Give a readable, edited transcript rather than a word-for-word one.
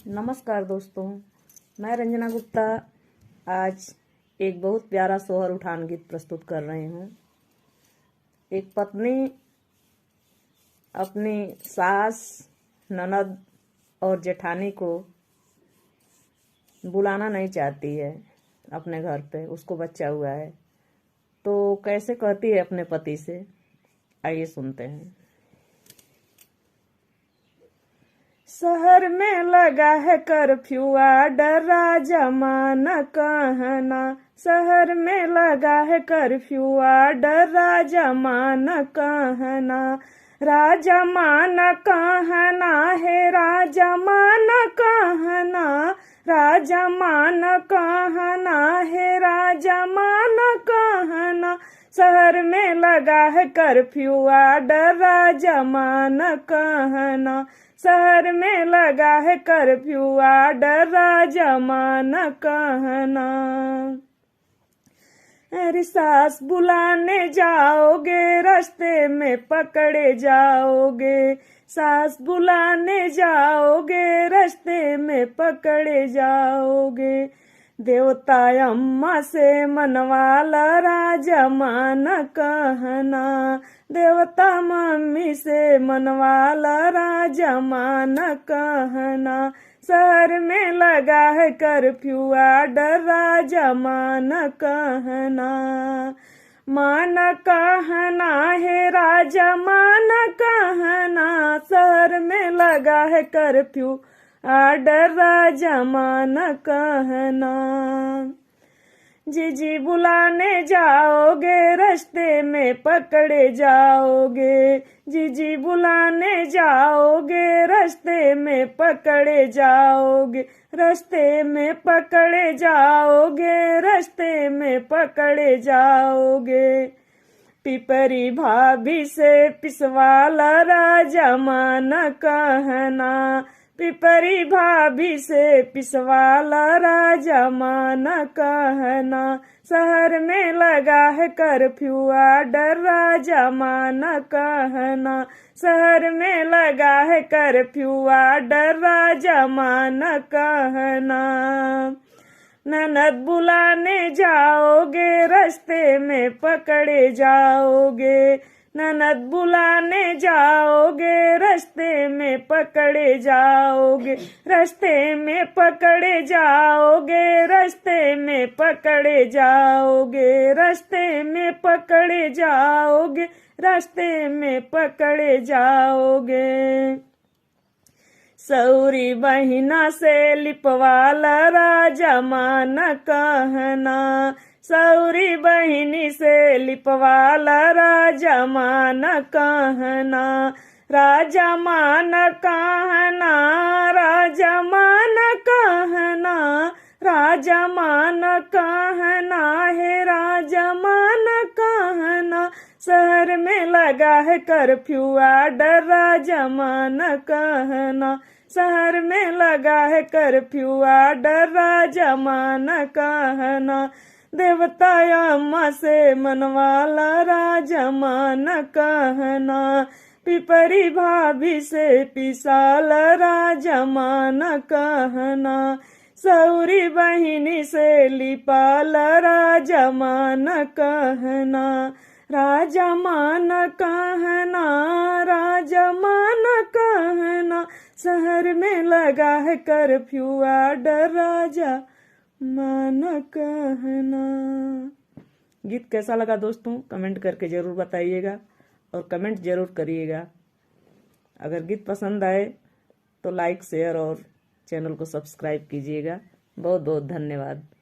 नमस्कार दोस्तों, मैं रंजना गुप्ता आज एक बहुत प्यारा सोहर उठान गीत प्रस्तुत कर रही हूँ। एक पत्नी अपनी सास, ननद और जेठानी को बुलाना नहीं चाहती है अपने घर पे, उसको बच्चा हुआ है तो कैसे कहती है अपने पति से, आइए सुनते हैं। शहर में लगा है कर्फ्यू, डरा जमाना कहना। शहर में लगा है कर्फ्यू, डरा जमाना कहना। राजा माना कहना है, राजा माना कहना। राजा माना कहना है, राजा माना कहना। शहर में लगा है कर्फ्यू, डरा जमाना कहना। शहर में लगा है कर्फ्यू, डरा जमाना कहना। अरे सास बुलाने जाओगे, रास्ते में पकड़े जाओगे। सास बुलाने जाओगे, रास्ते में पकड़े जाओगे। देवता अम्मा से मनवाला, राजा माना कहना। देवता मम्मी से मनवाला, राजा माना कहना। शहर में लगा है कर्फ्यू, डरा जमाना कहना। माना कहना है, राजा माना कहना। शहर में लगा है कर्फ्यू, डरा जमाना कहना। जीजी बुलाने जाओगे, रास्ते में पकड़े जाओगे। जीजी बुलाने जाओगे, रास्ते में पकड़े जाओगे। रास्ते में पकड़े जाओगे, रास्ते में पकड़े जाओगे। पिपरी भाभी से पिसवाला, राजा माना कहना। पिपरी भाभी से पिसवाला, राजा माना कहना। शहर में लगा है कर्फ्यू, डरा जमाना कहना। शहर में लगा है कर्फ्यू, डरा जमाना कहना। ननद बुलाने जाओगे, रास्ते में पकड़े जाओगे। ननद बुलाने जाओगे, रास्ते में पकड़े जाओगे। रास्ते में पकड़े जाओगे, रास्ते में पकड़े जाओगे। रास्ते में पकड़े जाओगे, रास्ते में पकड़े जाओगे। सौरी बहिना से लिपवाला, राजा माना कहना। सौरी बहिनी से लिपवाला, राजा माना कहना। राजा माना कहना, राजा माना कहना। राजा माना कहना है, राजा माना कहना। शहर में लगा है कर्फ्यू, डरा जमाना कहना। शहर में लगा है कर्फ्यू, डरा जमाना कहना। देवता अम्मा से मनवाला, राजा माना कहना। पिपरी भाभी से पिसाला, राजा माना कहना। सौरी बहिनी से लिपाला, राजा माना कहना। राजा माना कहना, राजा माना कहना। शहर में लगा है कर्फ्यू, डरा माना कहना। गीत कैसा लगा दोस्तों, कमेंट करके जरूर बताइएगा और कमेंट जरूर करिएगा। अगर गीत पसंद आए तो लाइक, शेयर और चैनल को सब्सक्राइब कीजिएगा। बहुत बहुत धन्यवाद।